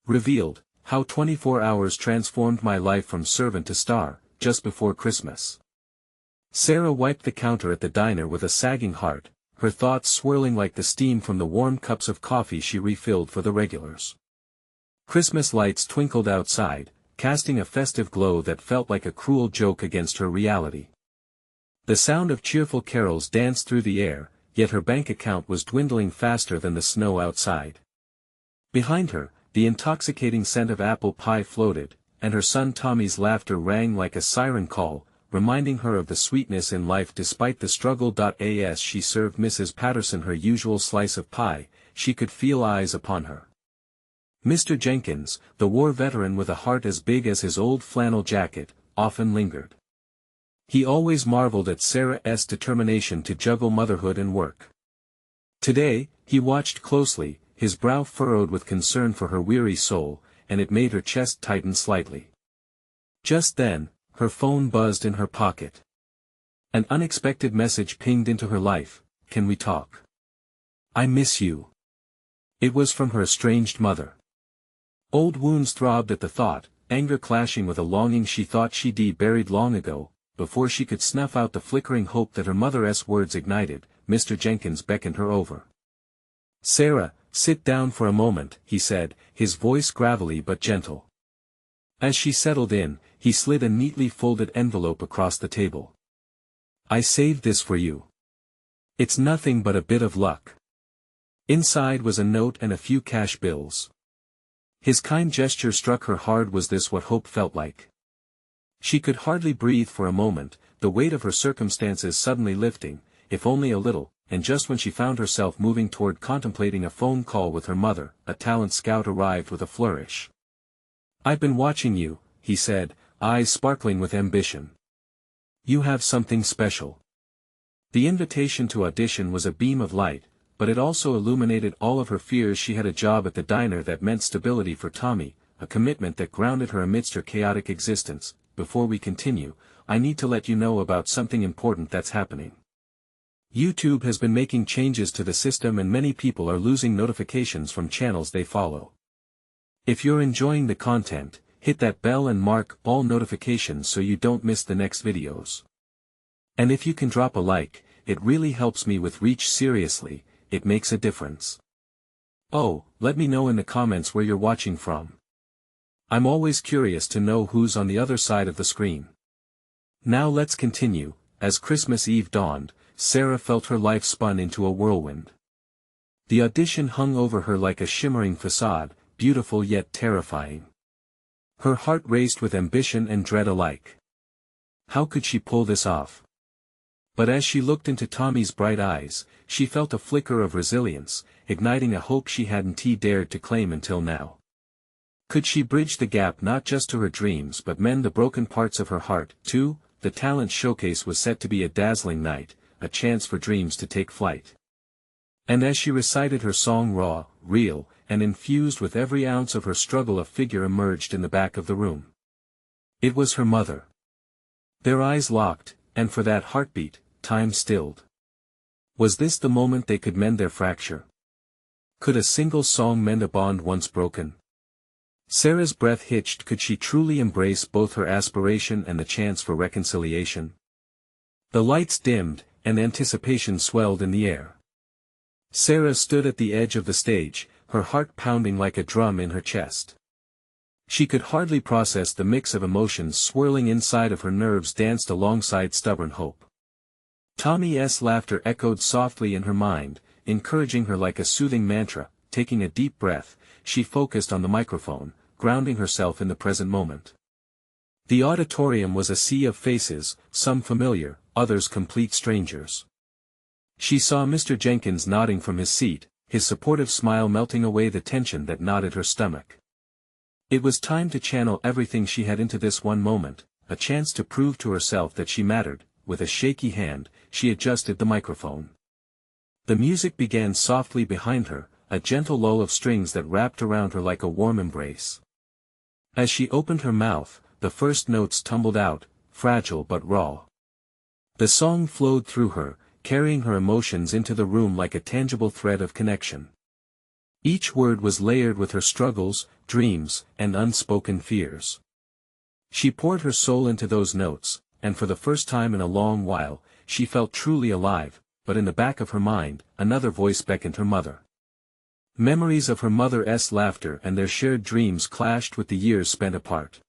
Revealed, how 24 hours transformed my life from servant to star, just before Christmas. Sarah wiped the counter at the diner with a sagging heart, her thoughts swirling like the steam from the warm cups of coffee she refilled for the regulars. Christmas lights twinkled outside, casting a festive glow that felt like a cruel joke against her reality. The sound of cheerful carols danced through the air, yet her bank account was dwindling faster than the snow outside. Behind her, the intoxicating scent of apple pie floated, and her son Tommy's laughter rang like a siren call, reminding her of the sweetness in life despite the struggle. As she served Mrs. Patterson her usual slice of pie, she could feel eyes upon her. Mr. Jenkins, the war veteran with a heart as big as his old flannel jacket, often lingered. He always marveled at Sarah's determination to juggle motherhood and work. Today, he watched closely, his brow furrowed with concern for her weary soul, and it made her chest tighten slightly. Just then, her phone buzzed in her pocket. An unexpected message pinged into her life. "Can we talk? I miss you." It was from her estranged mother. Old wounds throbbed at the thought, anger clashing with a longing she thought she'd buried long ago. Before she could snuff out the flickering hope that her mother's words ignited, Mr. Jenkins beckoned her over. "Sarah, sit down for a moment," he said, his voice gravelly but gentle. As she settled in, he slid a neatly folded envelope across the table. "I saved this for you. It's nothing but a bit of luck." Inside was a note and a few cash bills. His kind gesture struck her hard. Was this what hope felt like? She could hardly breathe for a moment, the weight of her circumstances suddenly lifting, if only a little, and just when she found herself moving toward contemplating a phone call with her mother, a talent scout arrived with a flourish. "I've been watching you," he said, eyes sparkling with ambition. "You have something special." The invitation to audition was a beam of light, but it also illuminated all of her fears. She had a job at the diner that meant stability for Tommy, a commitment that grounded her amidst her chaotic existence. "Before we continue, I need to let you know about something important that's happening. YouTube has been making changes to the system and many people are losing notifications from channels they follow. If you're enjoying the content, hit that bell and mark all notifications so you don't miss the next videos. And if you can drop a like, it really helps me with reach. Seriously, it makes a difference. Oh, let me know in the comments where you're watching from. I'm always curious to know who's on the other side of the screen." Now let's continue. As Christmas Eve dawned, Sarah felt her life spun into a whirlwind. The audition hung over her like a shimmering facade, beautiful yet terrifying. Her heart raced with ambition and dread alike. How could she pull this off? But as she looked into Tommy's bright eyes, she felt a flicker of resilience, igniting a hope she hadn't dared to claim until now. Could she bridge the gap not just to her dreams but mend the broken parts of her heart, too? The talent showcase was set to be a dazzling night, a chance for dreams to take flight. And as she recited her song raw, real, and infused with every ounce of her struggle, a figure emerged in the back of the room. It was her mother. Their eyes locked, and for that heartbeat, time stilled. Was this the moment they could mend their fracture? Could a single song mend a bond once broken? Sarah's breath hitched. Could she truly embrace both her aspiration and the chance for reconciliation? The lights dimmed, and anticipation swelled in the air. Sarah stood at the edge of the stage, her heart pounding like a drum in her chest. She could hardly process the mix of emotions swirling inside of her. Nerves danced alongside stubborn hope. Tommy's laughter echoed softly in her mind, encouraging her like a soothing mantra. Taking a deep breath, she focused on the microphone, grounding herself in the present moment. The auditorium was a sea of faces, some familiar, others complete strangers. She saw Mr. Jenkins nodding from his seat, his supportive smile melting away the tension that gnawed at her stomach. It was time to channel everything she had into this one moment, a chance to prove to herself that she mattered. With a shaky hand, she adjusted the microphone. The music began softly behind her, a gentle lull of strings that wrapped around her like a warm embrace. As she opened her mouth, the first notes tumbled out, fragile but raw. The song flowed through her, carrying her emotions into the room like a tangible thread of connection. Each word was layered with her struggles, dreams, and unspoken fears. She poured her soul into those notes, and for the first time in a long while, she felt truly alive, but in the back of her mind, another voice beckoned her mother. Memories of her mother's laughter and their shared dreams clashed with the years spent apart.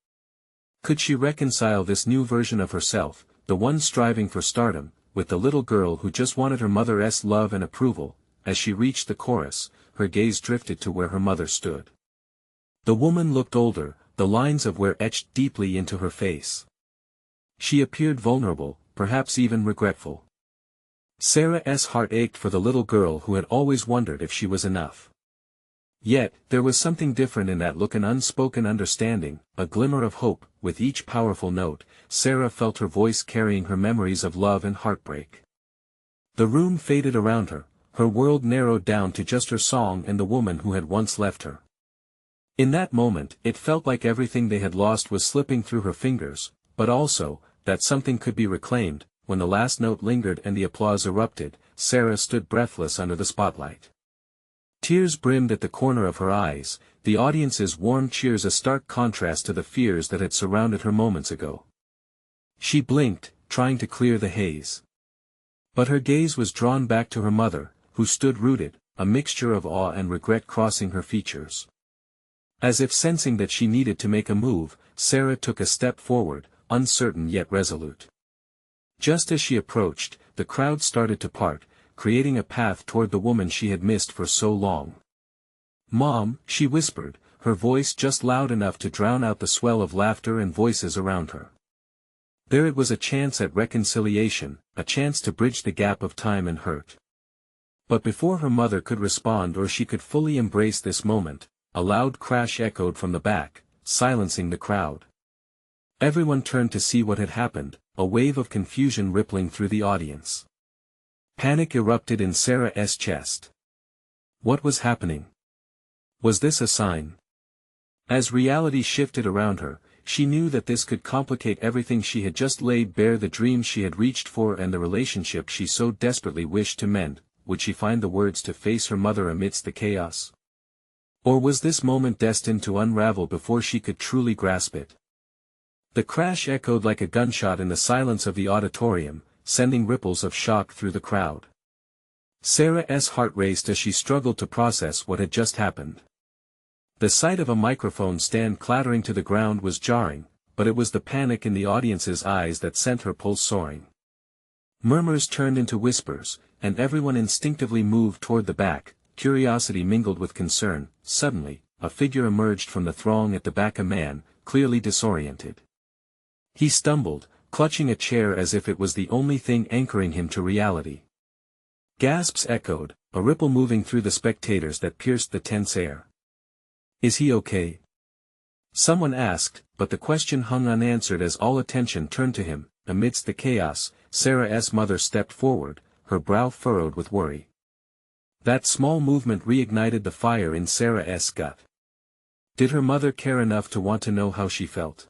Could she reconcile this new version of herself, the one striving for stardom, with the little girl who just wanted her mother's love and approval? As she reached the chorus, her gaze drifted to where her mother stood. The woman looked older, the lines of wear etched deeply into her face. She appeared vulnerable, perhaps even regretful. Sarah's heart ached for the little girl who had always wondered if she was enough. Yet, there was something different in that look, an unspoken understanding, a glimmer of hope. With each powerful note, Sarah felt her voice carrying her memories of love and heartbreak. The room faded around her, her world narrowed down to just her song and the woman who had once left her. In that moment, it felt like everything they had lost was slipping through her fingers, but also, that something could be reclaimed. When the last note lingered and the applause erupted, Sarah stood breathless under the spotlight. Tears brimmed at the corner of her eyes, the audience's warm cheers a stark contrast to the fears that had surrounded her moments ago. She blinked, trying to clear the haze. But her gaze was drawn back to her mother, who stood rooted, a mixture of awe and regret crossing her features. As if sensing that she needed to make a move, Sarah took a step forward, uncertain yet resolute. Just as she approached, the crowd started to part, creating a path toward the woman she had missed for so long. "Mom," she whispered, her voice just loud enough to drown out the swell of laughter and voices around her. There it was, a chance at reconciliation, a chance to bridge the gap of time and hurt. But before her mother could respond or she could fully embrace this moment, a loud crash echoed from the back, silencing the crowd. Everyone turned to see what had happened, a wave of confusion rippling through the audience. Panic erupted in Sarah's chest. What was happening? Was this a sign? As reality shifted around her, she knew that this could complicate everything she had just laid bare, the dreams she had reached for and the relationship she so desperately wished to mend. Would she find the words to face her mother amidst the chaos? Or was this moment destined to unravel before she could truly grasp it? The crash echoed like a gunshot in the silence of the auditorium, sending ripples of shock through the crowd. Sarah's heart raced as she struggled to process what had just happened. The sight of a microphone stand clattering to the ground was jarring, but it was the panic in the audience's eyes that sent her pulse soaring. Murmurs turned into whispers, and everyone instinctively moved toward the back, curiosity mingled with concern. Suddenly, a figure emerged from the throng at the back, a man, clearly disoriented. He stumbled, clutching a chair as if it was the only thing anchoring him to reality. Gasps echoed, a ripple moving through the spectators that pierced the tense air. "Is he okay?" someone asked, but the question hung unanswered as all attention turned to him. Amidst the chaos, Sarah's mother stepped forward, her brow furrowed with worry. That small movement reignited the fire in Sarah's gut. Did her mother care enough to want to know how she felt?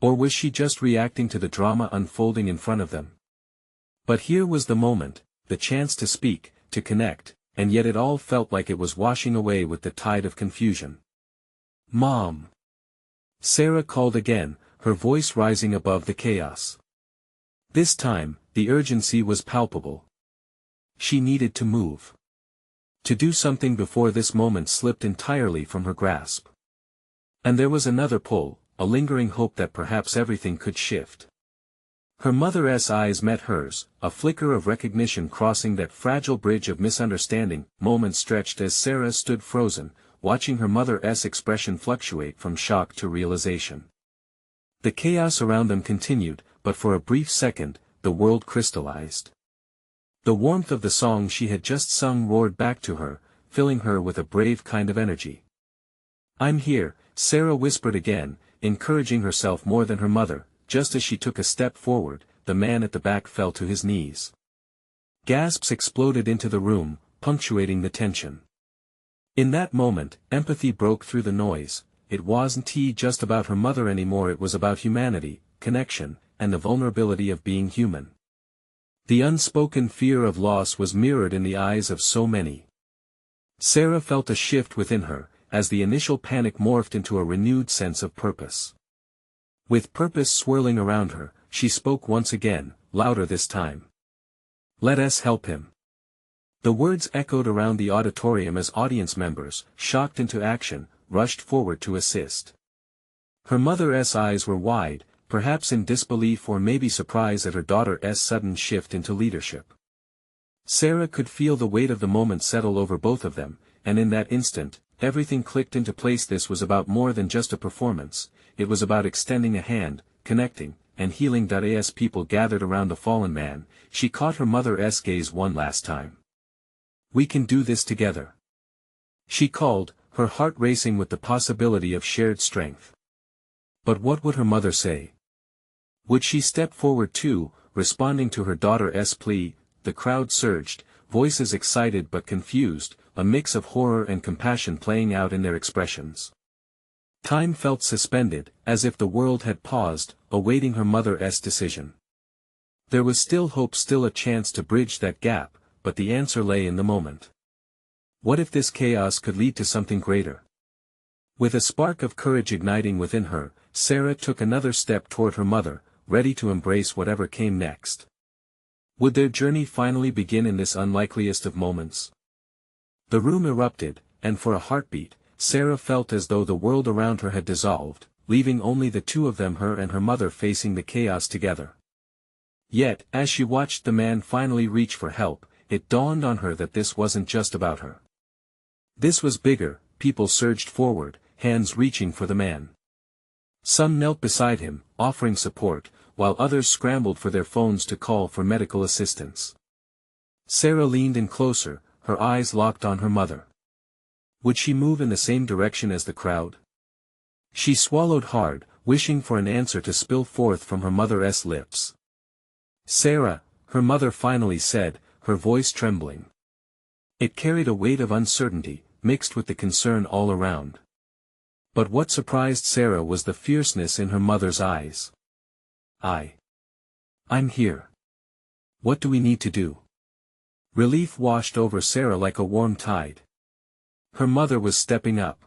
Or was she just reacting to the drama unfolding in front of them? But here was the moment, the chance to speak, to connect, and yet it all felt like it was washing away with the tide of confusion. "Mom!" Sarah called again, her voice rising above the chaos. This time, the urgency was palpable. She needed to move. To do something before this moment slipped entirely from her grasp. And there was another pull, a lingering hope that perhaps everything could shift. Her mother's eyes met hers, a flicker of recognition crossing that fragile bridge of misunderstanding. Moments stretched as Sarah stood frozen, watching her mother's expression fluctuate from shock to realization. The chaos around them continued, but for a brief second, the world crystallized. The warmth of the song she had just sung roared back to her, filling her with a brave kind of energy. "I'm here," Sarah whispered again, encouraging herself more than her mother. Just as she took a step forward, the man at the back fell to his knees. Gasps exploded into the room, punctuating the tension. In that moment, empathy broke through the noise. It wasn't just about her mother anymore, it was about humanity, connection, and the vulnerability of being human. The unspoken fear of loss was mirrored in the eyes of so many. Sarah felt a shift within her, as the initial panic morphed into a renewed sense of purpose. With purpose swirling around her, she spoke once again, louder this time. "Let us help him." The words echoed around the auditorium as audience members, shocked into action, rushed forward to assist. Her mother's eyes were wide, perhaps in disbelief or maybe surprise at her daughter's sudden shift into leadership. Sarah could feel the weight of the moment settle over both of them, and in that instant, everything clicked into place. This was about more than just a performance, it was about extending a hand, connecting, and healing. As people gathered around the fallen man, she caught her mother's gaze one last time. "We can do this together," she called, her heart racing with the possibility of shared strength. But what would her mother say? Would she step forward too, responding to her daughter's plea? The crowd surged, voices excited but confused, a mix of horror and compassion playing out in their expressions. Time felt suspended, as if the world had paused, awaiting her mother's decision. There was still hope, still a chance to bridge that gap, but the answer lay in the moment. What if this chaos could lead to something greater? With a spark of courage igniting within her, Sarah took another step toward her mother, ready to embrace whatever came next. Would their journey finally begin in this unlikeliest of moments? The room erupted, and for a heartbeat, Sarah felt as though the world around her had dissolved, leaving only the two of them, her and her mother, facing the chaos together. Yet, as she watched the man finally reach for help, it dawned on her that this wasn't just about her. This was bigger. People surged forward, hands reaching for the man. Some knelt beside him, offering support, while others scrambled for their phones to call for medical assistance. Sarah leaned in closer, her eyes locked on her mother. Would she move in the same direction as the crowd? She swallowed hard, wishing for an answer to spill forth from her mother's lips. "Sarah," her mother finally said, her voice trembling. It carried a weight of uncertainty, mixed with the concern all around. But what surprised Sarah was the fierceness in her mother's eyes. I'm here. What do we need to do?" Relief washed over Sarah like a warm tide. Her mother was stepping up.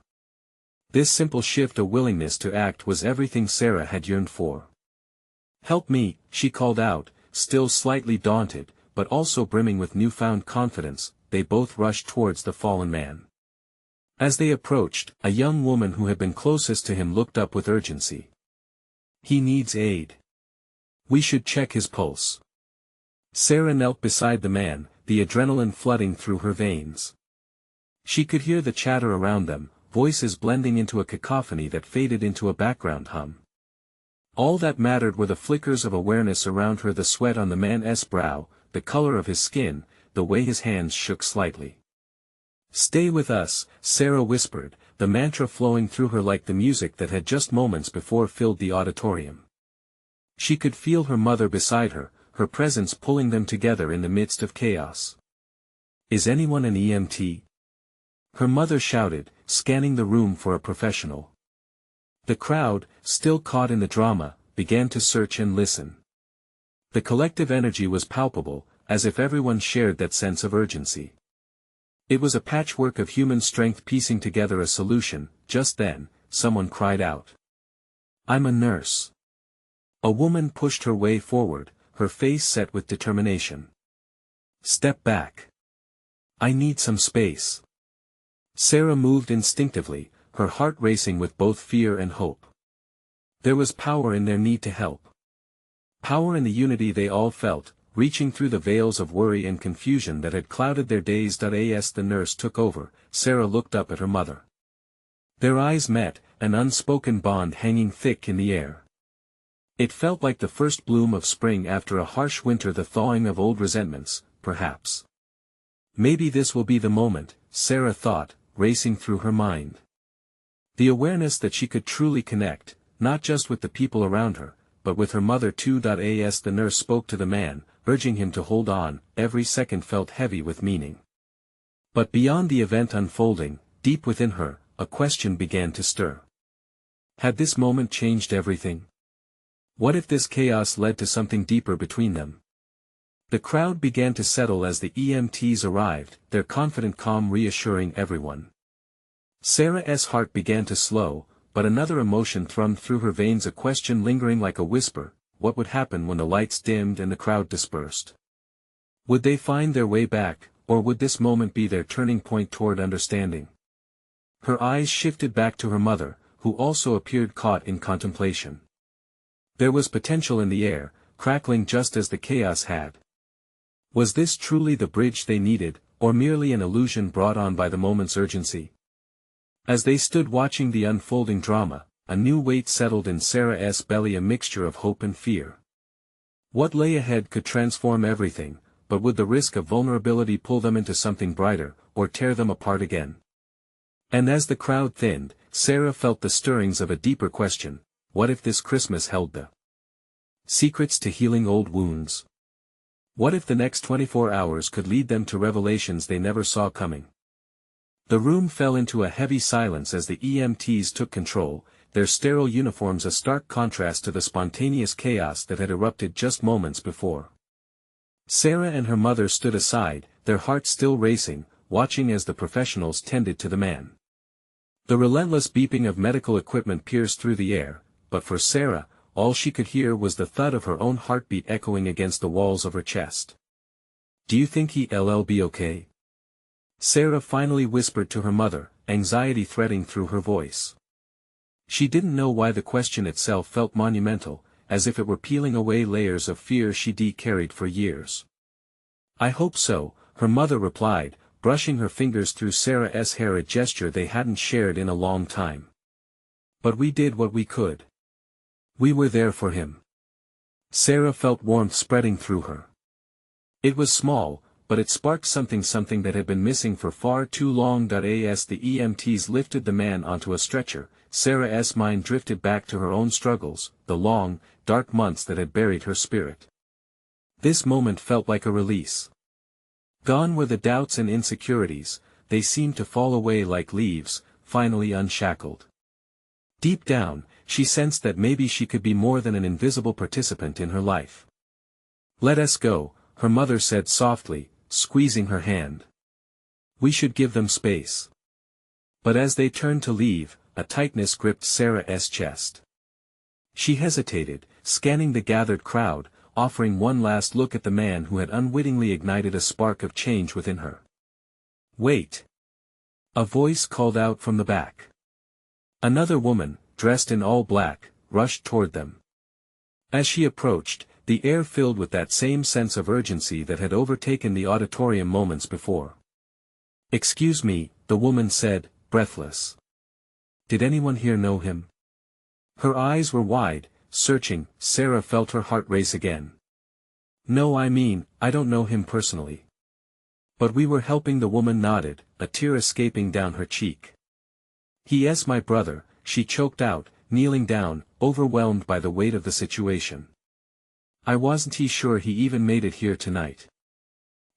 This simple shift, a willingness to act, was everything Sarah had yearned for. "Help me," she called out, still slightly daunted, but also brimming with newfound confidence. They both rushed towards the fallen man. As they approached, a young woman who had been closest to him looked up with urgency. "He needs aid. We should check his pulse." Sarah knelt beside the man, the adrenaline flooding through her veins. She could hear the chatter around them, voices blending into a cacophony that faded into a background hum. All that mattered were the flickers of awareness around her, the sweat on the man's brow, the color of his skin, the way his hands shook slightly. "Stay with us," Sarah whispered, the mantra flowing through her like the music that had just moments before filled the auditorium. She could feel her mother beside her, her presence pulling them together in the midst of chaos. "Is anyone an EMT?" her mother shouted, scanning the room for a professional. The crowd, still caught in the drama, began to search and listen. The collective energy was palpable, as if everyone shared that sense of urgency. It was a patchwork of human strength piecing together a solution. Just then, someone cried out. "I'm a nurse." A woman pushed her way forward, her face set with determination. "Step back. I need some space." Sarah moved instinctively, her heart racing with both fear and hope. There was power in their need to help. Power in the unity they all felt, reaching through the veils of worry and confusion that had clouded their days. As the nurse took over, Sarah looked up at her mother. Their eyes met, an unspoken bond hanging thick in the air. It felt like the first bloom of spring after a harsh winter, the thawing of old resentments, perhaps. Maybe this will be the moment, Sarah thought, racing through her mind. The awareness that she could truly connect, not just with the people around her, but with her mother too. As the nurse spoke to the man, urging him to hold on, every second felt heavy with meaning. But beyond the event unfolding, deep within her, a question began to stir. Had this moment changed everything? What if this chaos led to something deeper between them? The crowd began to settle as the EMTs arrived, their confident calm reassuring everyone. Sarah's heart began to slow, but another emotion thrummed through her veins, a question lingering like a whisper: what would happen when the lights dimmed and the crowd dispersed? Would they find their way back, or would this moment be their turning point toward understanding? Her eyes shifted back to her mother, who also appeared caught in contemplation. There was potential in the air, crackling just as the chaos had. Was this truly the bridge they needed, or merely an illusion brought on by the moment's urgency? As they stood watching the unfolding drama, a new weight settled in Sarah's belly, a mixture of hope and fear. What lay ahead could transform everything, but would the risk of vulnerability pull them into something brighter, or tear them apart again? And as the crowd thinned, Sarah felt the stirrings of a deeper question: what if this Christmas held the secrets to healing old wounds? What if the next 24 hours could lead them to revelations they never saw coming? The room fell into a heavy silence as the EMTs took control, their sterile uniforms a stark contrast to the spontaneous chaos that had erupted just moments before. Sarah and her mother stood aside, their hearts still racing, watching as the professionals tended to the man. The relentless beeping of medical equipment pierced through the air, but for Sarah, all she could hear was the thud of her own heartbeat echoing against the walls of her chest. "Do you think he'll be okay?" Sarah finally whispered to her mother, anxiety threading through her voice. She didn't know why the question itself felt monumental, as if it were peeling away layers of fear she'd carried for years. "I hope so," her mother replied, brushing her fingers through Sarah's hair, a gesture they hadn't shared in a long time. "But we did what we could. We were there for him." Sarah felt warmth spreading through her. It was small, but it sparked something that had been missing for far too long. As the EMTs lifted the man onto a stretcher, Sarah's mind drifted back to her own struggles, the long, dark months that had buried her spirit. This moment felt like a release. Gone were the doubts and insecurities, they seemed to fall away like leaves, finally unshackled. Deep down, she sensed that maybe she could be more than an invisible participant in her life. "Let us go," her mother said softly, squeezing her hand. "We should give them space." But as they turned to leave, a tightness gripped Sarah's chest. She hesitated, scanning the gathered crowd, offering one last look at the man who had unwittingly ignited a spark of change within her. "Wait!" A voice called out from the back. Another woman, dressed in all black, rushed toward them. As she approached, the air filled with that same sense of urgency that had overtaken the auditorium moments before. "Excuse me," the woman said, breathless. "Did anyone here know him?" Her eyes were wide, searching. Sarah felt her heart race again. "No, I don't know him personally." "But we were helping." The woman nodded, a tear escaping down her cheek. "He is my brother," she choked out, kneeling down, overwhelmed by the weight of the situation. "I wasn't sure he even made it here tonight."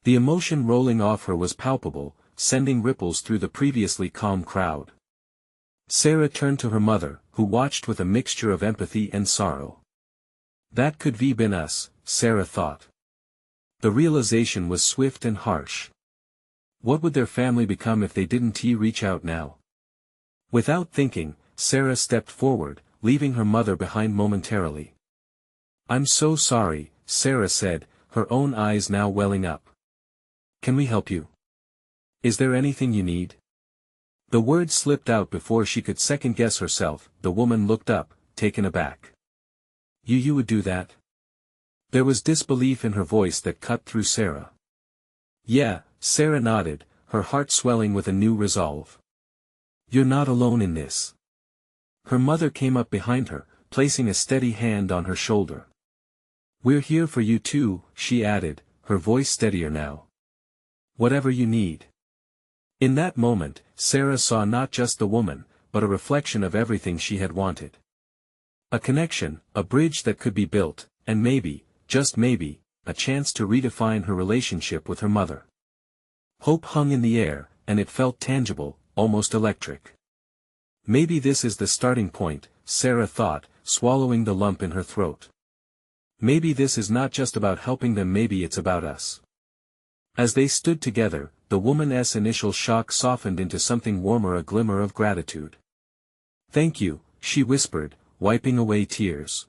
The emotion rolling off her was palpable, sending ripples through the previously calm crowd. Sarah turned to her mother, who watched with a mixture of empathy and sorrow. That could have been us, Sarah thought. The realization was swift and harsh. What would their family become if they didn't reach out now? Without thinking, Sarah stepped forward, leaving her mother behind momentarily. "I'm so sorry," Sarah said, her own eyes now welling up. "Can we help you? Is there anything you need?" The words slipped out before she could second-guess herself. The woman looked up, taken aback. You would do that?" There was disbelief in her voice that cut through Sarah. "Yeah," Sarah nodded, her heart swelling with a new resolve. "You're not alone in this." Her mother came up behind her, placing a steady hand on her shoulder. "We're here for you too," she added, her voice steadier now. "Whatever you need." In that moment, Sarah saw not just the woman, but a reflection of everything she had wanted. A connection, a bridge that could be built, and maybe, just maybe, a chance to redefine her relationship with her mother. Hope hung in the air, and it felt tangible, almost electric. Maybe this is the starting point, Sarah thought, swallowing the lump in her throat. Maybe this is not just about helping them, maybe it's about us. As they stood together, the woman's initial shock softened into something warmer, a glimmer of gratitude. "Thank you," she whispered, wiping away tears.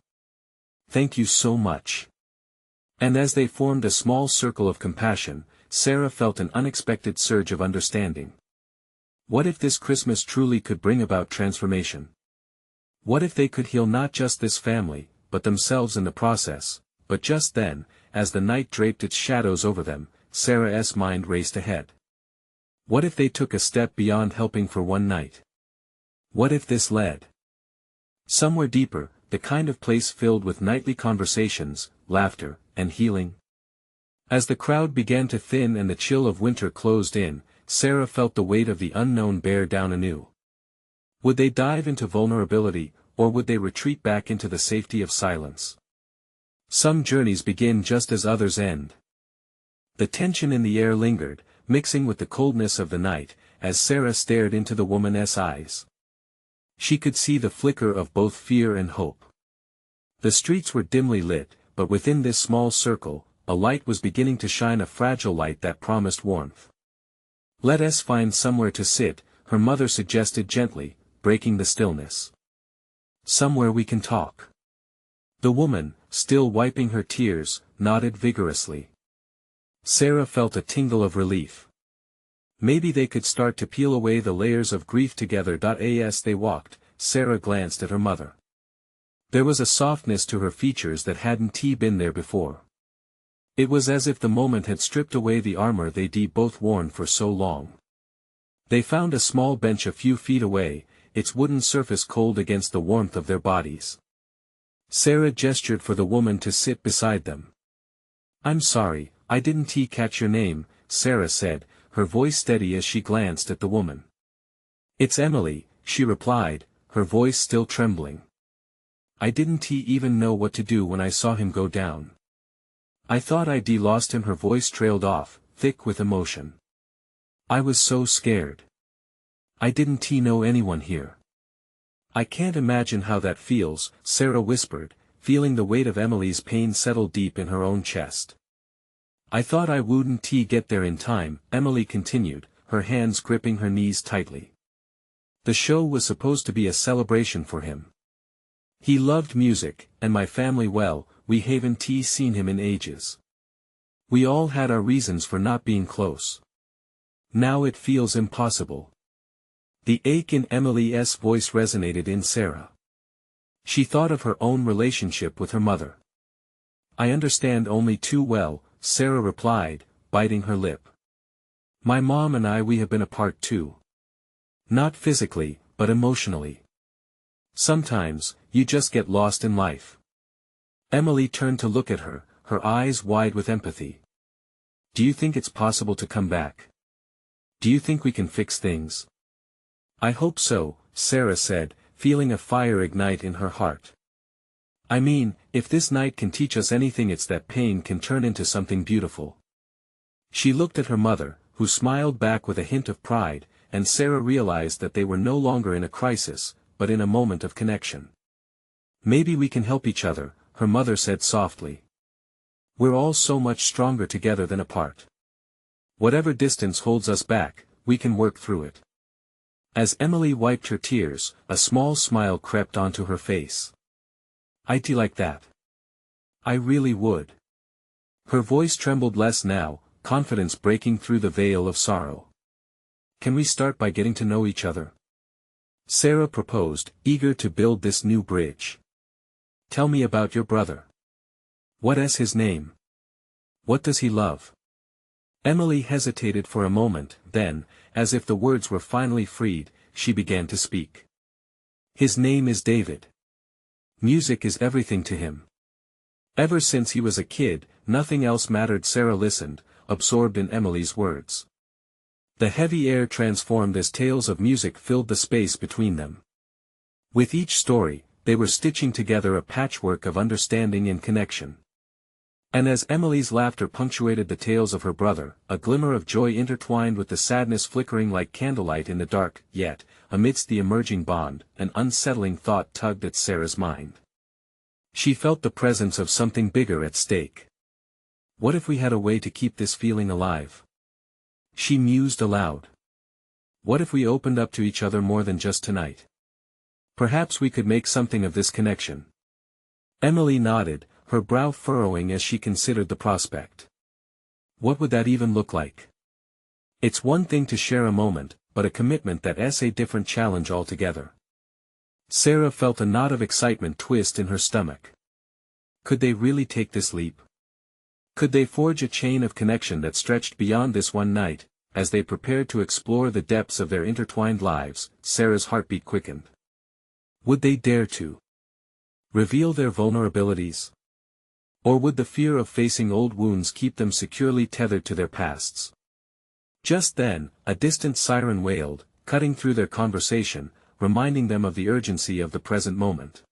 "Thank you so much." And as they formed a small circle of compassion, Sarah felt an unexpected surge of understanding. What if this Christmas truly could bring about transformation? What if they could heal not just this family, but themselves in the process? But just then, as the night draped its shadows over them, Sarah's mind raced ahead. What if they took a step beyond helping for one night? What if this led somewhere deeper, the kind of place filled with nightly conversations, laughter, and healing? As the crowd began to thin and the chill of winter closed in, Sarah felt the weight of the unknown bear down anew. Would they dive into vulnerability, or would they retreat back into the safety of silence? Some journeys begin just as others end. The tension in the air lingered, mixing with the coldness of the night, as Sarah stared into the woman's eyes. She could see the flicker of both fear and hope. The streets were dimly lit, but within this small circle, a light was beginning to shine, a fragile light that promised warmth. "Let us find somewhere to sit," her mother suggested gently, breaking the stillness. "Somewhere we can talk." The woman, still wiping her tears, nodded vigorously. Sarah felt a tingle of relief. Maybe they could start to peel away the layers of grief together. As they walked, Sarah glanced at her mother. There was a softness to her features that hadn't been there before. It was as if the moment had stripped away the armor they'd both worn for so long. They found a small bench a few feet away, its wooden surface cold against the warmth of their bodies. Sarah gestured for the woman to sit beside them. "I'm sorry, I didn't catch your name," Sarah said, her voice steady as she glanced at the woman. "It's Emily," she replied, her voice still trembling. "I didn't even know what to do when I saw him go down. I thought I'd lost him." Her voice trailed off, thick with emotion. "I was so scared. I didn't know anyone here." "I can't imagine how that feels," Sarah whispered, feeling the weight of Emily's pain settle deep in her own chest. "I thought I wouldn't get there in time," Emily continued, her hands gripping her knees tightly. "The show was supposed to be a celebration for him. He loved music, and my family, well, we haven't seen him in ages. We all had our reasons for not being close. Now it feels impossible." The ache in Emily's voice resonated in Sarah. She thought of her own relationship with her mother. "I understand only too well," Sarah replied, biting her lip. "My mom and we have been apart too. Not physically, but emotionally. Sometimes, you just get lost in life." Emily turned to look at her, her eyes wide with empathy. "Do you think it's possible to come back? Do you think we can fix things?" "I hope so," Sarah said, feeling a fire ignite in her heart. "I mean, if this night can teach us anything, it's that pain can turn into something beautiful." She looked at her mother, who smiled back with a hint of pride, and Sarah realized that they were no longer in a crisis, but in a moment of connection. "Maybe we can help each other," her mother said softly. "We're all so much stronger together than apart. Whatever distance holds us back, we can work through it." As Emily wiped her tears, a small smile crept onto her face. "I'd like that. I really would." Her voice trembled less now, confidence breaking through the veil of sorrow. "Can we start by getting to know each other?" Sarah proposed, eager to build this new bridge. "Tell me about your brother. What's his name? What does he love?" Emily hesitated for a moment, then, as if the words were finally freed, she began to speak. "His name is David. Music is everything to him. Ever since he was a kid, nothing else mattered." Sarah listened, absorbed in Emily's words. The heavy air transformed as tales of music filled the space between them. With each story, they were stitching together a patchwork of understanding and connection. And as Emily's laughter punctuated the tales of her brother, a glimmer of joy intertwined with the sadness flickering like candlelight in the dark, yet, amidst the emerging bond, an unsettling thought tugged at Sarah's mind. She felt the presence of something bigger at stake. What if we had a way to keep this feeling alive? She mused aloud. What if we opened up to each other more than just tonight? Perhaps we could make something of this connection. Emily nodded, her brow furrowing as she considered the prospect. What would that even look like? It's one thing to share a moment, but a commitment that's a different challenge altogether. Sarah felt a knot of excitement twist in her stomach. Could they really take this leap? Could they forge a chain of connection that stretched beyond this one night? As they prepared to explore the depths of their intertwined lives, Sarah's heartbeat quickened. Would they dare to reveal their vulnerabilities? Or would the fear of facing old wounds keep them securely tethered to their pasts? Just then, a distant siren wailed, cutting through their conversation, reminding them of the urgency of the present moment.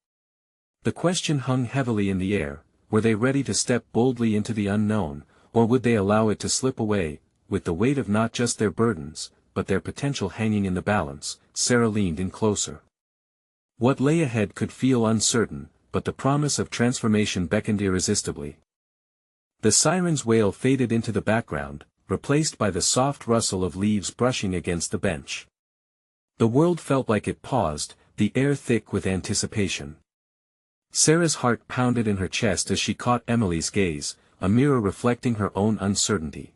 The question hung heavily in the air: were they ready to step boldly into the unknown, or would they allow it to slip away, with the weight of not just their burdens, but their potential hanging in the balance? Sarah leaned in closer. What lay ahead could feel uncertain, but the promise of transformation beckoned irresistibly. The siren's wail faded into the background, replaced by the soft rustle of leaves brushing against the bench. The world felt like it paused, the air thick with anticipation. Sarah's heart pounded in her chest as she caught Emily's gaze, a mirror reflecting her own uncertainty.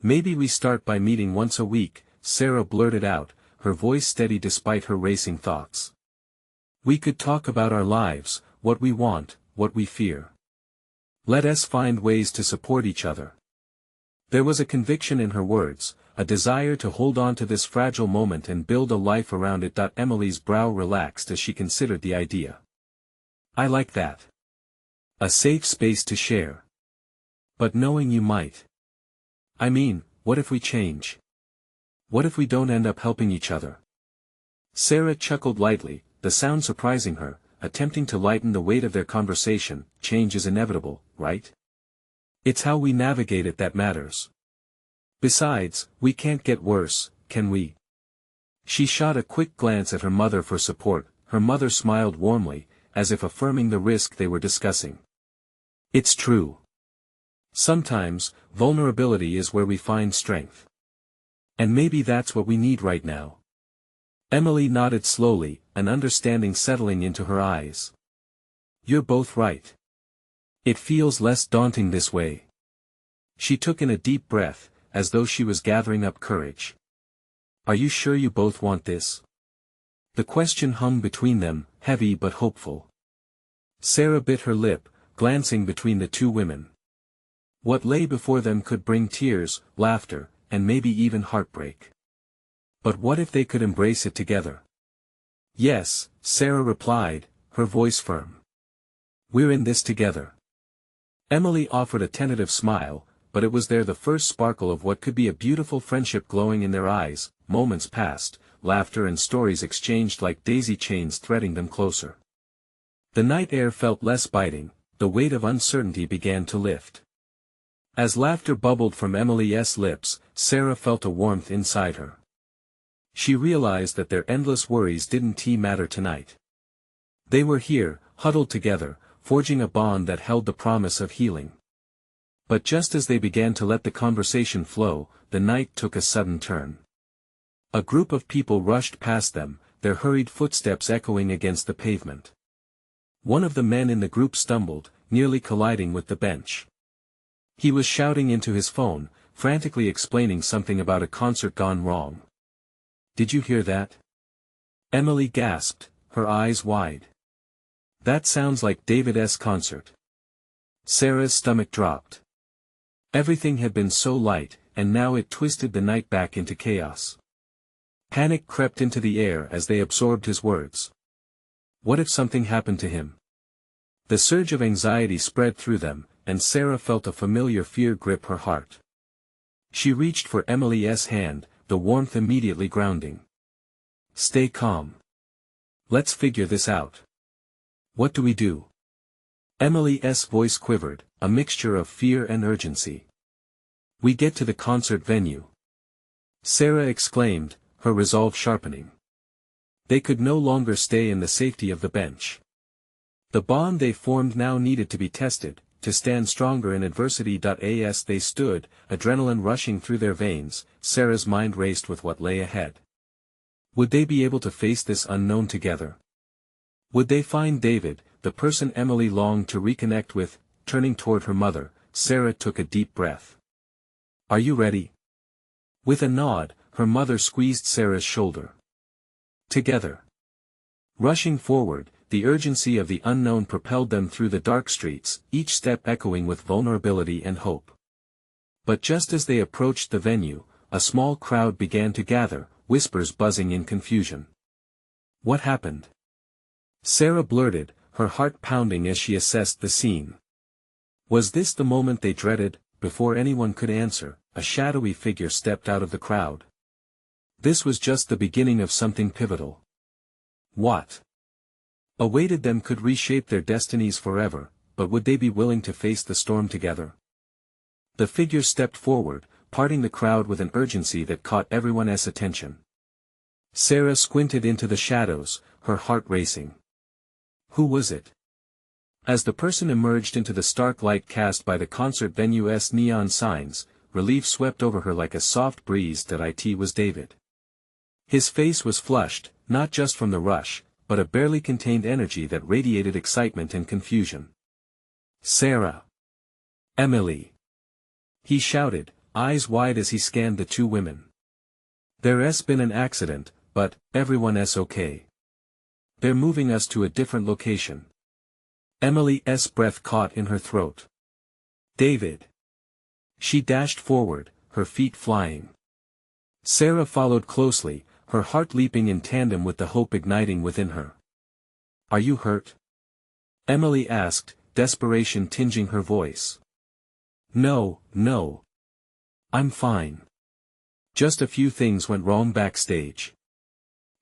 Maybe we start by meeting once a week, Sarah blurted out, her voice steady despite her racing thoughts. We could talk about our lives, what we want, what we fear. Let us find ways to support each other. There was a conviction in her words, a desire to hold on to this fragile moment and build a life around it. Emily's brow relaxed as she considered the idea. I like that. A safe space to share. But knowing you might. I mean, what if we change? What if we don't end up helping each other? Sarah chuckled lightly, the sound surprising her, attempting to lighten the weight of their conversation. Change is inevitable, right? It's how we navigate it that matters. Besides, we can't get worse, can we? She shot a quick glance at her mother for support. Her mother smiled warmly, as if affirming the risk they were discussing. It's true. Sometimes, vulnerability is where we find strength. And maybe that's what we need right now. Emily nodded slowly, an understanding settling into her eyes. You're both right. It feels less daunting this way. She took in a deep breath, as though she was gathering up courage. Are you sure you both want this? The question hung between them, heavy but hopeful. Sarah bit her lip, glancing between the two women. What lay before them could bring tears, laughter, and maybe even heartbreak. But what if they could embrace it together? Yes, Sarah replied, her voice firm. We're in this together. Emily offered a tentative smile, but it was there the first sparkle of what could be a beautiful friendship glowing in their eyes. Moments passed, laughter and stories exchanged like daisy chains threading them closer. The night air felt less biting, the weight of uncertainty began to lift. As laughter bubbled from Emily's lips, Sarah felt a warmth inside her. She realized that their endless worries didn't matter tonight. They were here, huddled together, forging a bond that held the promise of healing. But just as they began to let the conversation flow, the night took a sudden turn. A group of people rushed past them, their hurried footsteps echoing against the pavement. One of the men in the group stumbled, nearly colliding with the bench. He was shouting into his phone, frantically explaining something about a concert gone wrong. Did you hear that? Emily gasped, her eyes wide. That sounds like David's concert. Sarah's stomach dropped. Everything had been so light, and now it twisted the night back into chaos. Panic crept into the air as they absorbed his words. What if something happened to him? The surge of anxiety spread through them, and Sarah felt a familiar fear grip her heart. She reached for Emily's hand, the warmth immediately grounding. Stay calm. Let's figure this out. What do we do? Emily's voice quivered, a mixture of fear and urgency. We get to the concert venue. Sarah exclaimed, her resolve sharpening. They could no longer stay in the safety of the bench. The bond they formed now needed to be tested, to stand stronger in adversity. As they stood, adrenaline rushing through their veins, Sarah's mind raced with what lay ahead. Would they be able to face this unknown together? Would they find David, the person Emily longed to reconnect with? Turning toward her mother, Sarah took a deep breath. "Are you ready?" With a nod, her mother squeezed Sarah's shoulder. Together. Rushing forward, the urgency of the unknown propelled them through the dark streets, each step echoing with vulnerability and hope. But just as they approached the venue, a small crowd began to gather, whispers buzzing in confusion. "What happened?" Sarah blurted, her heart pounding as she assessed the scene. Was this the moment they dreaded? Before anyone could answer, a shadowy figure stepped out of the crowd. This was just the beginning of something pivotal. What awaited them could reshape their destinies forever, but would they be willing to face the storm together? The figure stepped forward, parting the crowd with an urgency that caught everyone's attention. Sarah squinted into the shadows, her heart racing. Who was it? As the person emerged into the stark light cast by the concert venue's neon signs, relief swept over her like a soft breeze. It was David. His face was flushed, not just from the rush, but a barely contained energy that radiated excitement and confusion. "Sarah! Emily!" he shouted, eyes wide as he scanned the two women. "There's been an accident, but everyone's okay. They're moving us to a different location." Emily's breath caught in her throat. "David!" She dashed forward, her feet flying. Sarah followed closely, her heart leaping in tandem with the hope igniting within her. "Are you hurt?" Emily asked, desperation tinging her voice. No. I'm fine. Just a few things went wrong backstage.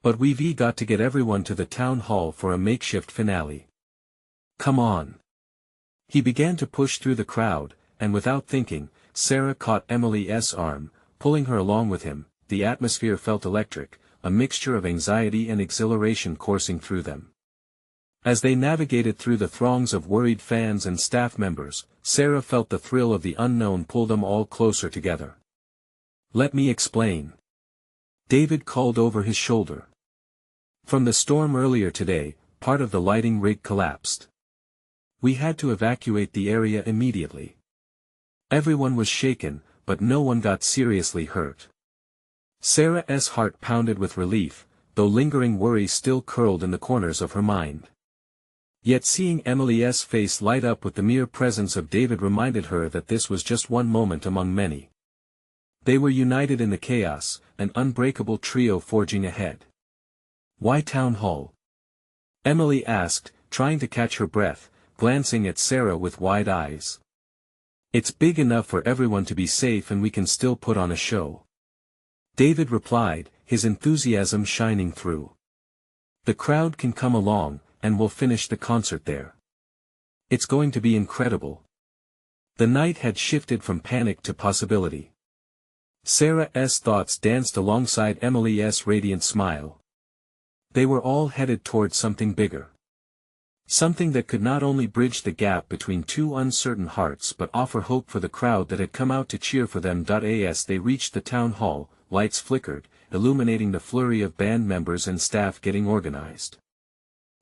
But we've got to get everyone to the town hall for a makeshift finale. Come on." He began to push through the crowd, and without thinking, Sarah caught Emily's arm, pulling her along with him. The atmosphere felt electric, a mixture of anxiety and exhilaration coursing through them. As they navigated through the throngs of worried fans and staff members, Sarah felt the thrill of the unknown pull them all closer together. "Let me explain." David called over his shoulder. From the storm earlier today, part of the lighting rig collapsed. We had to evacuate the area immediately. Everyone was shaken, but no one got seriously hurt. Sarah's heart pounded with relief, though lingering worry still curled in the corners of her mind. Yet seeing Emily's face light up with the mere presence of David reminded her that this was just one moment among many. They were united in the chaos, an unbreakable trio forging ahead. "Why town hall?" Emily asked, trying to catch her breath, glancing at Sarah with wide eyes. "It's big enough for everyone to be safe and we can still put on a show." David replied, his enthusiasm shining through. "The crowd can come along, and we'll finish the concert there. It's going to be incredible." The night had shifted from panic to possibility. Sarah's thoughts danced alongside Emily's radiant smile. They were all headed toward something bigger. Something that could not only bridge the gap between two uncertain hearts but offer hope for the crowd that had come out to cheer for them. As they reached the town hall, lights flickered, illuminating the flurry of band members and staff getting organized.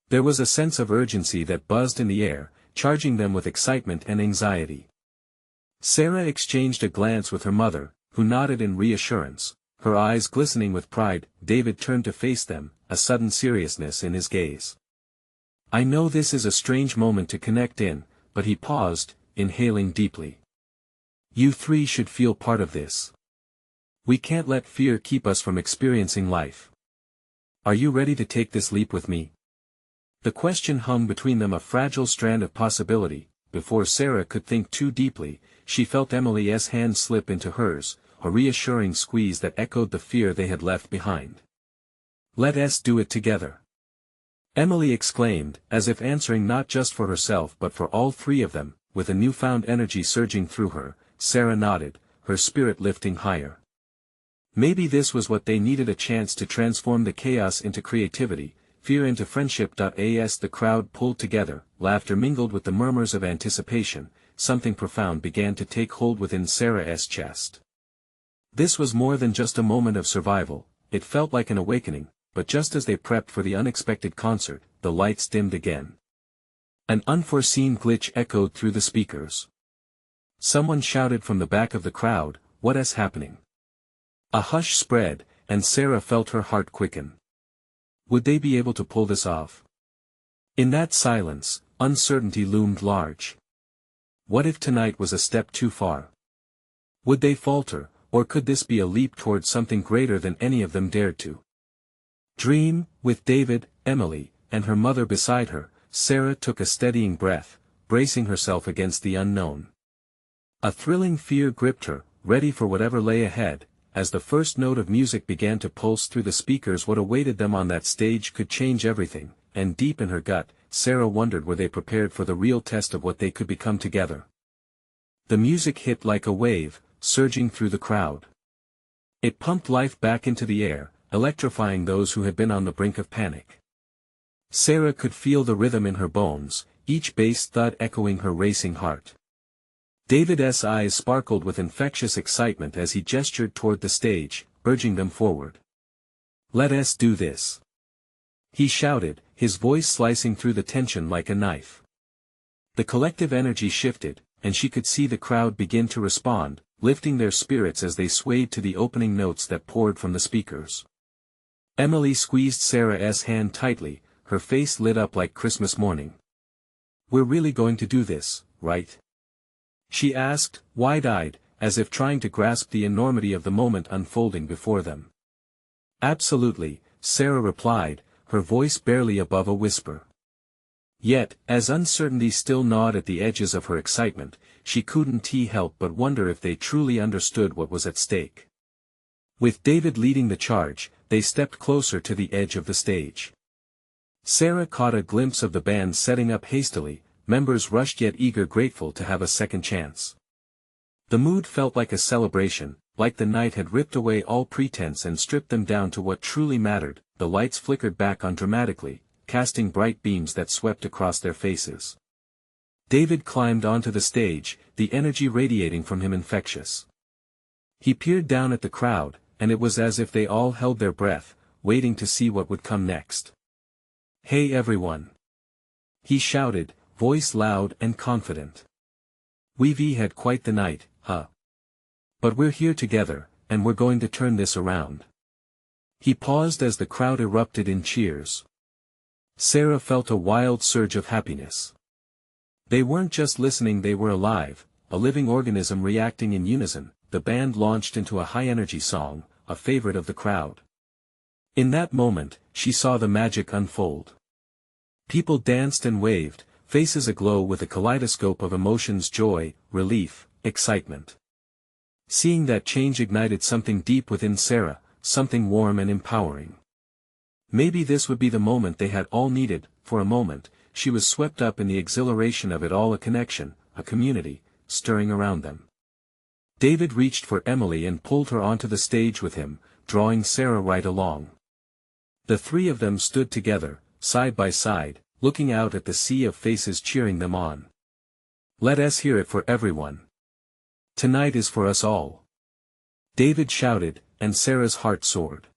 There was a sense of urgency that buzzed in the air, charging them with excitement and anxiety. Sarah exchanged a glance with her mother, who nodded in reassurance, her eyes glistening with pride. David turned to face them, a sudden seriousness in his gaze. "I know this is a strange moment to connect in," but he paused, inhaling deeply. "You three should feel part of this. We can't let fear keep us from experiencing life. Are you ready to take this leap with me?" The question hung between them, a fragile strand of possibility. Before Sarah could think too deeply, she felt Emily's hand slip into hers, a reassuring squeeze that echoed the fear they had left behind. "Let us do it together," Emily exclaimed, as if answering not just for herself but for all three of them. With a newfound energy surging through her, Sarah nodded, her spirit lifting higher. Maybe this was what they needed, a chance to transform the chaos into creativity, fear into friendship. As the crowd pulled together, laughter mingled with the murmurs of anticipation. something profound began to take hold within Sarah's chest. This was more than just a moment of survival, it felt like an awakening, but just as they prepped for the unexpected concert, the lights dimmed again. An unforeseen glitch echoed through the speakers. Someone shouted from the back of the crowd, "What is happening?" A hush spread, and Sarah felt her heart quicken. Would they be able to pull this off? In that silence, uncertainty loomed large. What if tonight was a step too far? Would they falter, or could this be a leap towards something greater than any of them dared to dream? With David, Emily, and her mother beside her, Sarah took a steadying breath, bracing herself against the unknown. A thrilling fear gripped her, ready for whatever lay ahead. As the first note of music began to pulse through the speakers, what awaited them on that stage could change everything, and deep in her gut, Sarah wondered, were they prepared for the real test of what they could become together? The music hit like a wave, surging through the crowd. It pumped life back into the air, electrifying those who had been on the brink of panic. Sarah could feel the rhythm in her bones, each bass thud echoing her racing heart. David's eyes sparkled with infectious excitement as he gestured toward the stage, urging them forward. "Let us do this!" he shouted, his voice slicing through the tension like a knife. The collective energy shifted, and she could see the crowd begin to respond, lifting their spirits as they swayed to the opening notes that poured from the speakers. Emily squeezed Sarah's hand tightly, her face lit up like Christmas morning. "We're really going to do this, right?" she asked, wide-eyed, as if trying to grasp the enormity of the moment unfolding before them. "Absolutely," Sarah replied, her voice barely above a whisper. Yet, as uncertainty still gnawed at the edges of her excitement, she couldn't help but wonder if they truly understood what was at stake. With David leading the charge, they stepped closer to the edge of the stage. Sarah caught a glimpse of the band setting up hastily, members rushed yet eager, grateful to have a second chance. The mood felt like a celebration, like the night had ripped away all pretense and stripped them down to what truly mattered. The lights flickered back on dramatically, casting bright beams that swept across their faces. David climbed onto the stage, the energy radiating from him infectious. He peered down at the crowd, and it was as if they all held their breath, waiting to see what would come next. "Hey everyone!" he shouted, voice loud and confident. "We've had quite the night, huh? But we're here together, and we're going to turn this around." He paused as the crowd erupted in cheers. Sarah felt a wild surge of happiness. They weren't just listening, they were alive, a living organism reacting in unison. The band launched into a high-energy song, a favorite of the crowd. In that moment, she saw the magic unfold. People danced and waved, faces aglow with a kaleidoscope of emotions: joy, relief, excitement. Seeing that change ignited something deep within Sarah, something warm and empowering. Maybe this would be the moment they had all needed. For a moment, she was swept up in the exhilaration of it all, a connection, a community, stirring around them. David reached for Emily and pulled her onto the stage with him, drawing Sarah right along. The three of them stood together, side by side, looking out at the sea of faces cheering them on. "Let us hear it for everyone. Tonight is for us all," David shouted, and Sarah's heart soared.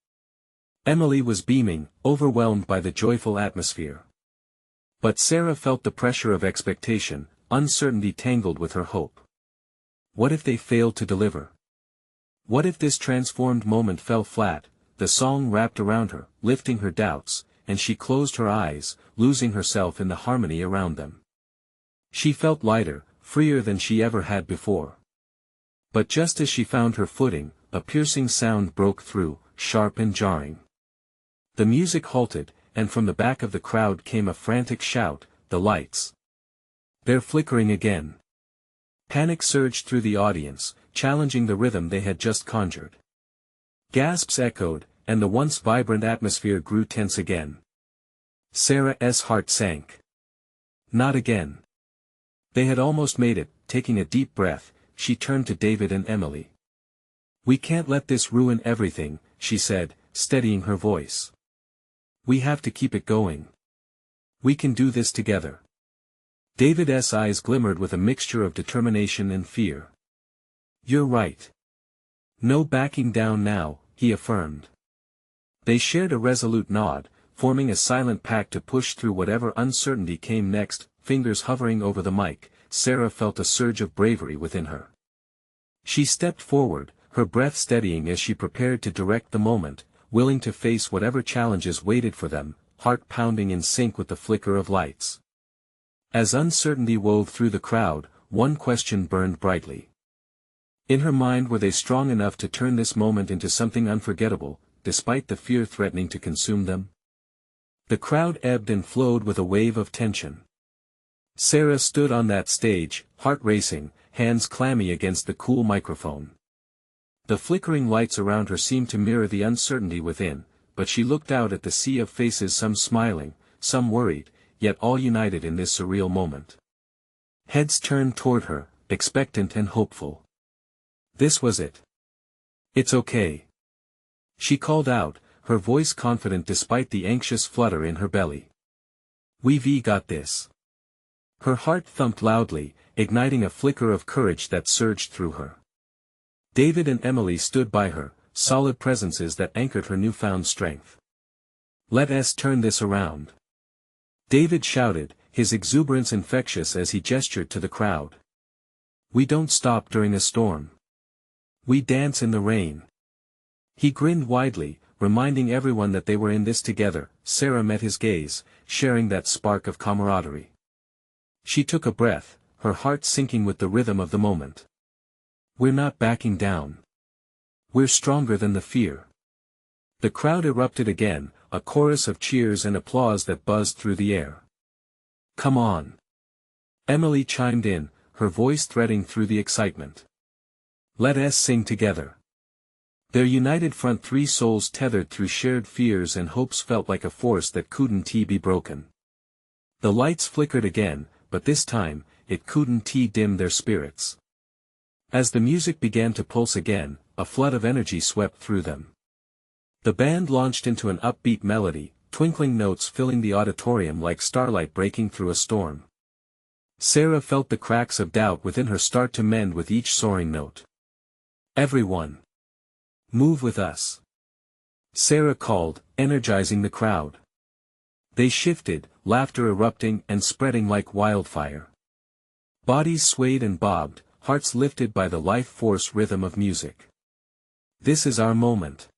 Emily was beaming, overwhelmed by the joyful atmosphere. But Sarah felt the pressure of expectation, uncertainty tangled with her hope. What if they failed to deliver? What if this transformed moment fell flat? The song wrapped around her, lifting her doubts, and she closed her eyes, losing herself in the harmony around them. She felt lighter, freer than she ever had before. But just as she found her footing, a piercing sound broke through, sharp and jarring. The music halted, and from the back of the crowd came a frantic shout: "The lights! They're flickering again!" Panic surged through the audience, challenging the rhythm they had just conjured. Gasps echoed, and the once vibrant atmosphere grew tense again. Sarah's heart sank. Not again. They had almost made it. Taking a deep breath, she turned to David and Emily. "We can't let this ruin everything," she said, steadying her voice. "We have to keep it going. We can do this together." David's eyes glimmered with a mixture of determination and fear. "You're right. No backing down now," he affirmed. They shared a resolute nod, forming a silent pact to push through whatever uncertainty came next. Fingers hovering over the mic, Sarah felt a surge of bravery within her. She stepped forward, her breath steadying as she prepared to direct the moment, willing to face whatever challenges waited for them, heart pounding in sync with the flicker of lights. As uncertainty wove through the crowd, one question burned brightly. In her mind, were they strong enough to turn this moment into something unforgettable, despite the fear threatening to consume them? The crowd ebbed and flowed with a wave of tension. Sarah stood on that stage, heart racing, hands clammy against the cool microphone. The flickering lights around her seemed to mirror the uncertainty within, but she looked out at the sea of faces, some smiling, some worried, yet all united in this surreal moment. Heads turned toward her, expectant and hopeful. This was it. "It's okay," she called out, her voice confident despite the anxious flutter in her belly. "We've got this." Her heart thumped loudly, igniting a flicker of courage that surged through her. David and Emily stood by her, solid presences that anchored her newfound strength. "Let us turn this around," David shouted, his exuberance infectious as he gestured to the crowd. "We don't stop during a storm. We dance in the rain." He grinned widely, reminding everyone that they were in this together. Sarah met his gaze, sharing that spark of camaraderie. She took a breath, her heart sinking with the rhythm of the moment. "We're not backing down. We're stronger than the fear." The crowd erupted again, a chorus of cheers and applause that buzzed through the air. "Come on," Emily chimed in, her voice threading through the excitement. "Let us sing together." Their united front, three souls tethered through shared fears and hopes, felt like a force that couldn't be broken. The lights flickered again, but this time, it couldn't dim their spirits. As the music began to pulse again, a flood of energy swept through them. The band launched into an upbeat melody, twinkling notes filling the auditorium like starlight breaking through a storm. Sarah felt the cracks of doubt within her start to mend with each soaring note. "Everyone, move with us," Sarah called, energizing the crowd. They shifted, laughter erupting and spreading like wildfire. Bodies swayed and bobbed, hearts lifted by the life force rhythm of music. "This is our moment,"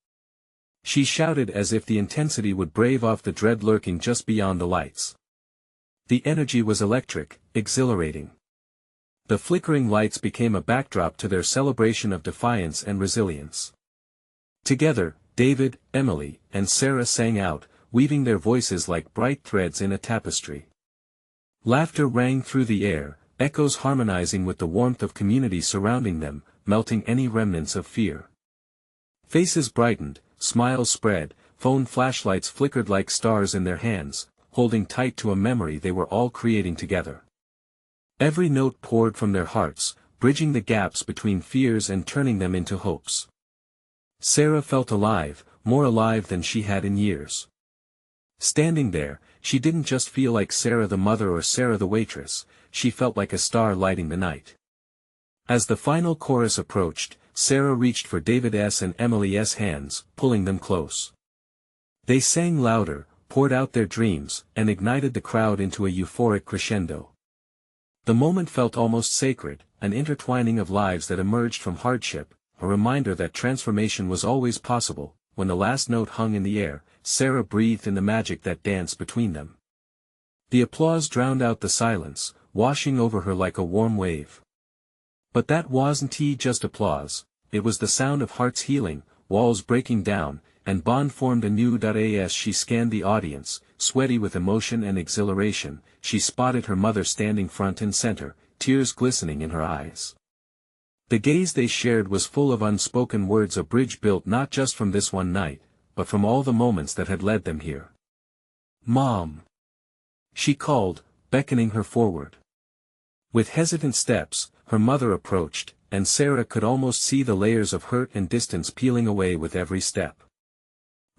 she shouted as if the intensity would brave off the dread lurking just beyond the lights. The energy was electric, exhilarating. The flickering lights became a backdrop to their celebration of defiance and resilience. Together, David, Emily, and Sarah sang out, weaving their voices like bright threads in a tapestry. Laughter rang through the air, echoes harmonizing with the warmth of community surrounding them, melting any remnants of fear. Faces brightened, smiles spread, phone flashlights flickered like stars in their hands, holding tight to a memory they were all creating together. Every note poured from their hearts, bridging the gaps between fears and turning them into hopes. Sarah felt alive, more alive than she had in years. Standing there, she didn't just feel like Sarah the mother or Sarah the waitress, she felt like a star lighting the night. As the final chorus approached, Sarah reached for David's and Emily's hands, pulling them close. They sang louder, poured out their dreams, and ignited the crowd into a euphoric crescendo. The moment felt almost sacred, an intertwining of lives that emerged from hardship, a reminder that transformation was always possible. When the last note hung in the air, Sarah breathed in the magic that danced between them. The applause drowned out the silence, washing over her like a warm wave. But that wasn't just applause, it was the sound of hearts healing, walls breaking down, and bond formed anew. As she scanned the audience, sweaty with emotion and exhilaration, she spotted her mother standing front and center, tears glistening in her eyes. The gaze they shared was full of unspoken words, a bridge built not just from this one night, but from all the moments that had led them here. "Mom!" she called, beckoning her forward. With hesitant steps, her mother approached, and Sarah could almost see the layers of hurt and distance peeling away with every step.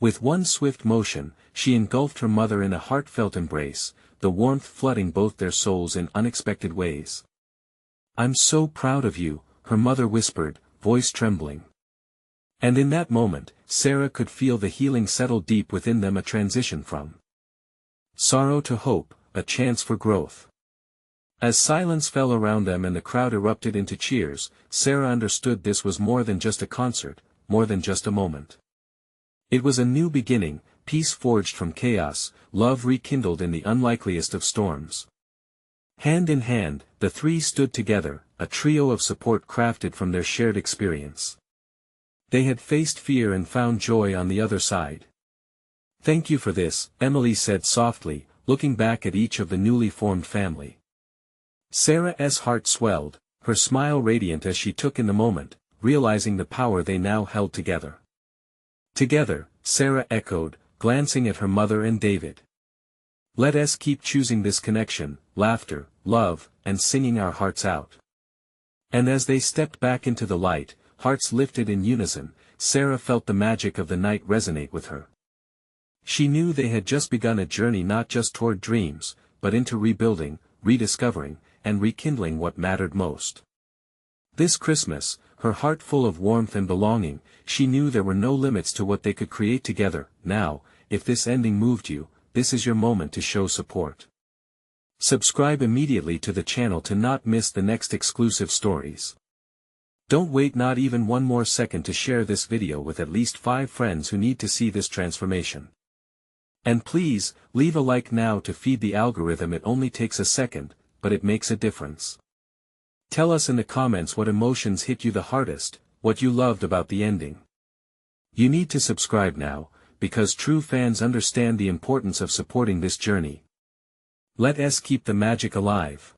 With one swift motion, she engulfed her mother in a heartfelt embrace, the warmth flooding both their souls in unexpected ways. "I'm so proud of you," her mother whispered, voice trembling. And in that moment, Sarah could feel the healing settle deep within them, a transition from sorrow to hope, a chance for growth. As silence fell around them and the crowd erupted into cheers, Sarah understood this was more than just a concert, more than just a moment. It was a new beginning, peace forged from chaos, love rekindled in the unlikeliest of storms. Hand in hand, the three stood together, a trio of support crafted from their shared experience. They had faced fear and found joy on the other side. "Thank you for this," Emily said softly, looking back at each of the newly formed family. Sarah's heart swelled, her smile radiant as she took in the moment, realizing the power they now held together. "Together," Sarah echoed, glancing at her mother and David. "Let us keep choosing this connection, laughter, love, and singing our hearts out." And as they stepped back into the light, hearts lifted in unison, Sarah felt the magic of the night resonate with her. She knew they had just begun a journey not just toward dreams, but into rebuilding, rediscovering, and rekindling what mattered most. This Christmas, her heart full of warmth and belonging, she knew there were no limits to what they could create together. Now, if this ending moved you, this is your moment to show support. Subscribe immediately to the channel to not miss the next exclusive stories. Don't wait not even one more second to share this video with at least 5 friends who need to see this transformation. And please, leave a like now to feed the algorithm. It only takes a second, but it makes a difference. Tell us in the comments what emotions hit you the hardest, what you loved about the ending. You need to subscribe now, because true fans understand the importance of supporting this journey. Let us keep the magic alive.